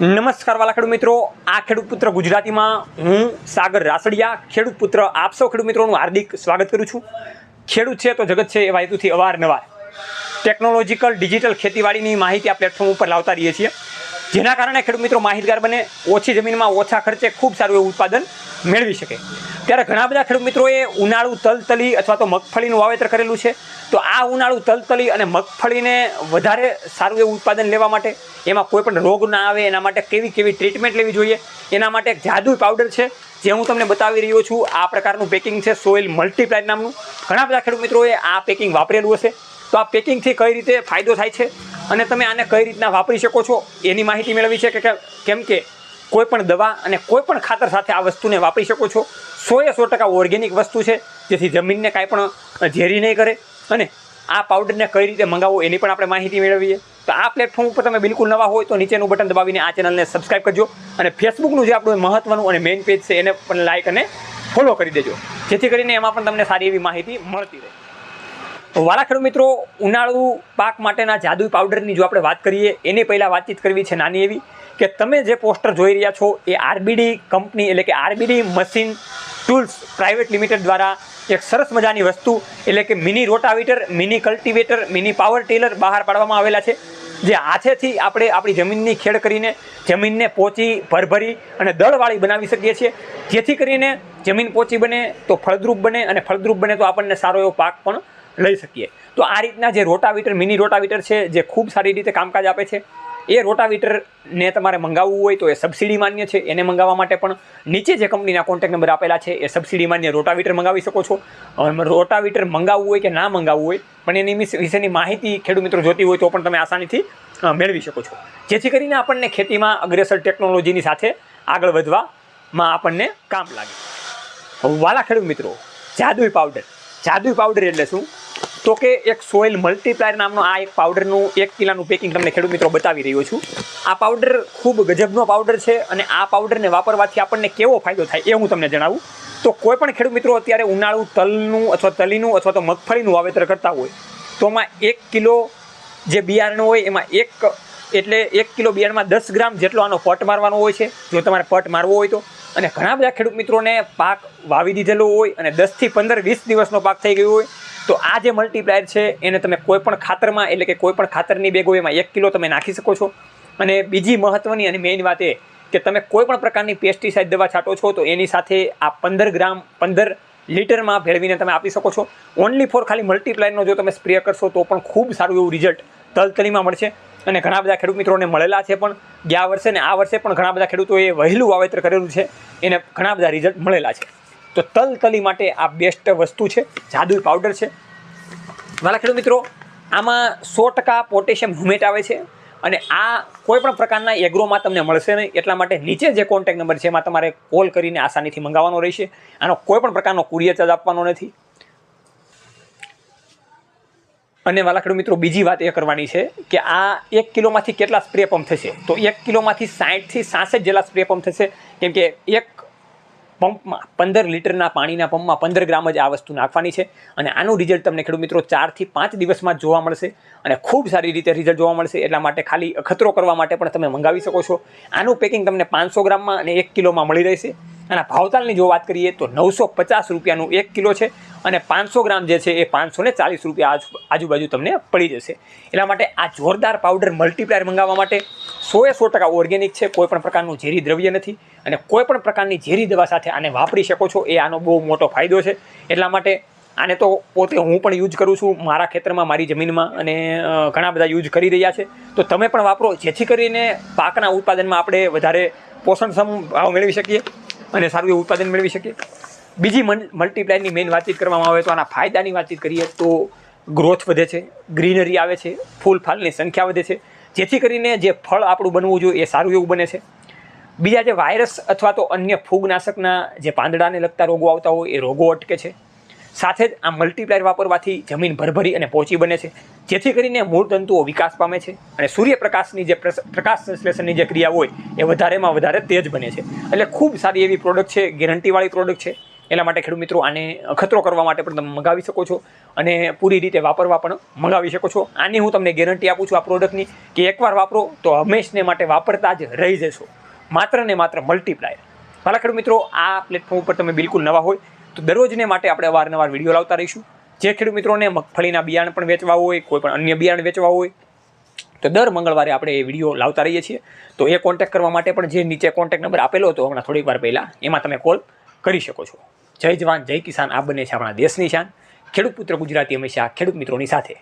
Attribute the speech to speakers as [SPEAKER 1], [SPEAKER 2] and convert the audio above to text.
[SPEAKER 1] નમસ્કાર વાલા ખેડૂત મિત્રો, આ ખેડૂત પુત્ર ગુજરાતીમાં હું સાગર રાસડિયા ખેડૂત પુત્ર આપ સૌ ખેડૂત મિત્રોનું હાર્દિક સ્વાગત કરું છું। ખેડૂત છે તો જગત છે એવા હેતુથી અવારનવાર ટેકનોલોજીકલ ડિજિટલ ખેતીવાડીની માહિતી આ પ્લેટફોર્મ ઉપર લાવતા રહીએ છીએ, જેના કારણે ખેડૂત મિત્રો માહિતગાર બને, ઓછી જમીનમાં ઓછા ખર્ચે ખૂબ સારું એવું ઉત્પાદન મેળવી શકે। ત્યારે ઘણા બધા ખેડૂત મિત્રોએ ઉનાળુ તલતલી અથવા તો મગફળીનું વાવેતર કરેલું છે, તો આ ઉનાળુ તલતલી અને મગફળીને વધારે સારું એવું ઉત્પાદન લેવા માટે, એમાં કોઈ પણ રોગ ના આવે એના માટે કેવી ટ્રીટમેન્ટ લેવી જોઈએ, એના માટે એક જાદુઈ પાવડર છે જે હું તમને બતાવી રહ્યો છું। આ પ્રકારનું પેકિંગ છે સોઇલ મલ્ટીપ્લાયર નામનું। ઘણા બધા ખેડૂત મિત્રોએ આ પેકિંગ વાપરેલું હશે, તો આ પેકિંગથી કઈ રીતે ફાયદો થાય છે અને તમે આને કઈ રીતના વાપરી શકો છો એની માહિતી મેળવી છે કે કેમ કે કોઈ પણ દવા અને કોઈ પણ ખાતર સાથે આ વસ્તુને વાપરી શકો છો। 100% ઓર્ગેનિક વસ્તુ છે, જેથી જમીનને કાંઈ પણ ઝેરી નહીં કરે। અને આ પાવડરને કઈ રીતે મંગાવવો એની પણ આપણે માહિતી મેળવીએ। તો આ પ્લેટફોર્મ ઉપર તમે બિલકુલ નવા હોય તો નીચેનું બટન દબાવીને આ ચેનલને સબસ્ક્રાઈબ કરજો, અને ફેસબુકનું જે આપણું મહત્વનું અને મેઇન પેજ છે એને પણ લાઇક અને ફોલો કરી દેજો, જેથી કરીને એમાં પણ તમને સારી એવી માહિતી મળતી રહે। વાલા ખેડૂત મિત્રો, ઉનાળુ પાક માટેના જાદુઈ પાવડરની જો આપણે વાત કરીએ એની પહેલાં વાતચીત કરવી છે નાની એવી, કે તમે જે પોસ્ટર જોઈ રહ્યા છો એ આરબીડી કંપની એટલે કે આરબીડી મશીન ટૂલ્સ પ્રાઇવેટ લિમિટેડ દ્વારા એક સરસ મજાની વસ્તુ એટલે કે mini rotavator, mini cultivator, mini power tiller બહાર પાડવામાં આવેલા છે, જે હાથેથી આપણે આપણી જમીનની ખેડ કરીને જમીનને પોચી ભરભરી અને દળવાળી બનાવી શકીએ છીએ, જેથી કરીને જમીન પોચી બને તો ફળદ્રુપ બને, અને ફળદ્રુપ બને તો આપણને સારો એવો પાક પણ લઈ શકીએ। તો આ રીતના જે રોટાવેટર, મિની રોટાવેટર છે જે ખૂબ સારી રીતે કામકાજ આપે છે, એ રોટાવેટરને તમારે મંગાવવું હોય તો એ સબસિડી માન્ય છે। એને મંગાવવા માટે પણ નીચે જે કંપનીના કોન્ટેક્ટ નંબર આપેલા છે એ સબસિડી માન્ય રોટાવેટર મંગાવી શકો છો। રોટાવેટર મંગાવવું હોય કે ના મંગાવવું હોય, પણ એની વિશેની માહિતી ખેડૂત મિત્રો જોતી હોય તો પણ તમે આસાનીથી મેળવી શકો છો, જેથી કરીને આપણને ખેતીમાં અગ્રેસર ટેકનોલોજીની સાથે આગળ વધવામાં આપણને કામ લાગે। વાલા ખેડૂત મિત્રો, જાદુઈ પાવડર એટલે શું? તો કે એક સોઇલ મલ્ટીપ્લાયર નામનો આ એક પાવડરનું 1 કિલોનું પેકિંગ તમને ખેડૂત મિત્રો બતાવી રહ્યો છું। આ પાવડર ખૂબ ગજબનો પાવડર છે, અને આ પાવડરને વાપરવાથી આપણને કેવો ફાયદો થાય એ હું તમને જણાવું। તો કોઈ પણ ખેડૂત મિત્રો અત્યારે ઉનાળુ તલનું અથવા તલીનું અથવા તો મગફળીનું વાવેતર કરતા હોય, તો એમાં 1 કિલો જે બિયારણ હોય એમાં 1 કિલો બિયારણમાં 10 ગ્રામ જેટલો આનો પટ મારવાનો હોય છે, જો તમારે પટ મારવો હોય તો। અને ઘણા બધા ખેડૂત મિત્રોને પાક વાવી દીધેલો હોય અને 10 થી 15 20 દિવસનો પાક થઈ ગયો હોય, તો આ જે મલ્ટીપ્લાયર છે એને તમે કોઈ પણ ખાતરમાં એટલે કે કોઈ પણ ખાતરની બેગ હોય એમાં 1 કિલો તમે નાખી શકો છો। અને બીજી મહત્વની અને મેઇન વાત એ કે તમે કોઈ પણ પ્રકારની પેસ્ટિસાઇડ દવા છાંટો છો તો એની સાથે આ 15 ગ્રામ 15 લીટરમાં ભેળવીને તમે આપી શકો છો। ઓનલી ફોર ખાલી મલ્ટીપ્લાયરનો જો તમે સ્પ્રે કરશો તો પણ ખૂબ સારું એવું રિઝલ્ટ તલતલીમાં મળશે, અને ઘણા બધા ખેડૂત મિત્રોને મળેલા છે પણ ગયા વર્ષે ને આ વર્ષે પણ ઘણા બધા ખેડૂતોએ વહેલું વાવેતર કરેલું છે, એને ઘણા બધા રિઝલ્ટ મળેલા છે। તો તલતલી માટે આ બેસ્ટ વસ્તુ છે, જાદુઈ પાવડર છે। વાલા ખેડૂત મિત્રો, આમાં 100% પોટેશિયમ હ્યુમેટ આવે છે, અને આ કોઈ પણ પ્રકારના એગ્રોમાં તમને મળશે નહીં, એટલા માટે નીચે જે કોન્ટેક્ટ નંબર છે એમાં તમારે કોલ કરીને આસાનીથી મંગાવવાનો રહેશે। આનો કોઈ પણ પ્રકારનો કુરિયર ચાર્જ આપવાનો નથી। અને વાલા ખેડૂત મિત્રો, બીજી વાત એ કરવાની છે કે આ 1 કિલોમાંથી કેટલા સ્પ્રે પંપ થશે? તો 1 કિલોમાંથી 60 થી 66 જેટલા સ્પ્રે પંપ થશે, કેમ કે એક પંપમાં 15 લીટરના પાણીના પંપમાં 15 ગ્રામ જ આ વસ્તુ નાખવાની છે, અને આનું રિઝલ્ટ તમને ખેડૂત મિત્રો 4 થી 5 દિવસમાં જોવા મળશે, અને ખૂબ સારી રીતે રિઝલ્ટ જોવા મળશે। એટલા માટે ખાલી અખતરો કરવા માટે પણ તમે મંગાવી શકો છો। આનું પેકિંગ તમને 500 ગ્રામમાં અને 1 કિલોમાં મળી રહેશે। આના ભાવતાલની જો વાત કરીએ તો 950 રૂપિયાનું 1 કિલો છે, અને 500 ગ્રામ જે છે એ 540 રૂપિયા આજુબાજુ તમને પડી જશે। એટલા માટે આ જોરદાર પાવડર મલ્ટીપ્લાયર મંગાવવા માટે 100% ઓર્ગેનિક છે, કોઈ પણ પ્રકારનું ઝેરી દ્રવ્ય નથી, અને કોઈ પણ પ્રકારની ઝેરી દવા સાથે આને વાપરી શકો છો, એ આનો બહુ મોટો ફાયદો છે। એટલા માટે આને તો પોતે હું પણ યુઝ કરું છું મારા ખેતરમાં, મારી જમીનમાં, અને ઘણા બધા યુઝ કરી રહ્યા છે, તો તમે પણ વાપરો, જેથી કરીને પાકના ઉત્પાદનમાં આપણે વધારે પોષણક્ષમ ભાવ મેળવી શકીએ અને સારું એવું ઉત્પાદન મેળવી શકીએ। બીજી મલ્ટીપ્લાયરની મેઇન વાતચીત કરવામાં આવે તો આના ફાયદાની વાતચીત કરીએ તો ગ્રોથ વધે છે, ગ્રીનરી આવે છે, ફૂલ ફાલની સંખ્યા વધે છે, જેથી કરીને જે ફળ આપણું બનવું જોઈએ એ સારું એવું બને છે। બીજા જે વાયરસ અથવા તો અન્ય ફૂગનાશકના જે પાંદડાને લગતા રોગો આવતા હોય એ રોગો અટકે છે। સાથે જ આ મલ્ટીપ્લાયર વાપરવાથી જમીન ભરભરી અને પોચી બને છે, જેથી કરીને મૂળ તંતુઓ વિકાસ પામે છે, અને સૂર્યપ્રકાશની જે પ્રકાશ સંશ્લેષણની જે ક્રિયા હોય એ વધારેમાં વધારે તેજ બને છે। એટલે ખૂબ સારી એવી પ્રોડક્ટ છે, ગેરંટીવાળી પ્રોડક્ટ છે, એટલા માટે ખેડૂત મિત્રો આને અખતરો કરવા માટે પણ તમે મંગાવી શકો છો અને પૂરી રીતે વાપરવા પણ મંગાવી શકો છો. આની હું તમને ગેરંટી આપું છું આ પ્રોડક્ટની કે એકવાર વાપરો તો હંમેશને માટે વાપરતા જ રહી જશો. માત્ર ને માત્ર મલ્ટીપ્લાયર. ભલા ખેડૂત મિત્રો, આ પ્લેટફોર્મ ઉપર તમે બિલકુલ નવા હોય તો દરરોજને માટે આપણે અવારનવાર વિડીયો લાવતા રહીશું. જે ખેડૂત મિત્રોને મગફળીના બિયારણ પણ વેચવા હોય, કોઈ પણ અન્ય બિયારણ વેચવા હોય તો દર મંગળવારે આપણે એ વિડીયો લાવતા રહીએ છીએ. તો એ કોન્ટેક્ટ કરવા માટે પણ જે નીચે કોન્ટેક્ટ નંબર આપેલો હતો હમણાં થોડીક વાર પહેલાં, એમાં તમે કોલ કરી શકો છો. જય જવાન જય કિસાન, આ બંને છે આપણા દેશની શાન. ખેડૂત પુત્ર ગુજરાતી હંમેશા ખેડૂત મિત્રોની સાથે.